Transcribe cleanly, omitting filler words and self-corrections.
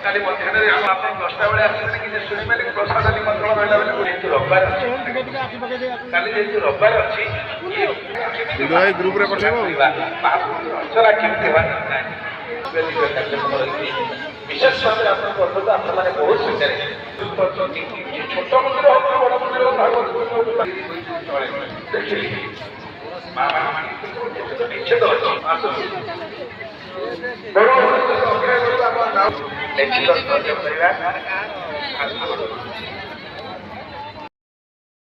କାଲି ମଧ୍ୟାହ୍ନରେ ଆପଣ 10ଟା ବେଳେ ଆସିଲେ କିଛି ଶୁଣିପାରିଲେ ପ୍ରସାଦ ନିମନ୍ତ୍ରଣ ରହିଲା ବେଳେ ଯେହେତୁ ରବିବାର ଅଛି କାଲି ଯେହେତୁ ରବିବାର ଅଛି ଗ୍ରୁପରେ ପଠେଇବ ଅର୍ଚ୍ଚନା କେମିତି ହେବା କାର୍ଯ୍ୟକ୍ରମ ରହିଛି ବିଶେଷ ଭାବରେ ଆପଣଙ୍କ ଅର୍ଥ ଆପଣମାନେ ବହୁତ ସୁବିଧାରେ ଛୋଟ ମନ୍ଦିର ହଉ ବଡ଼ ମନ୍ଦିର ଦେଖିଲି ନିଶ୍ଚିତ ଅଛି କରିବା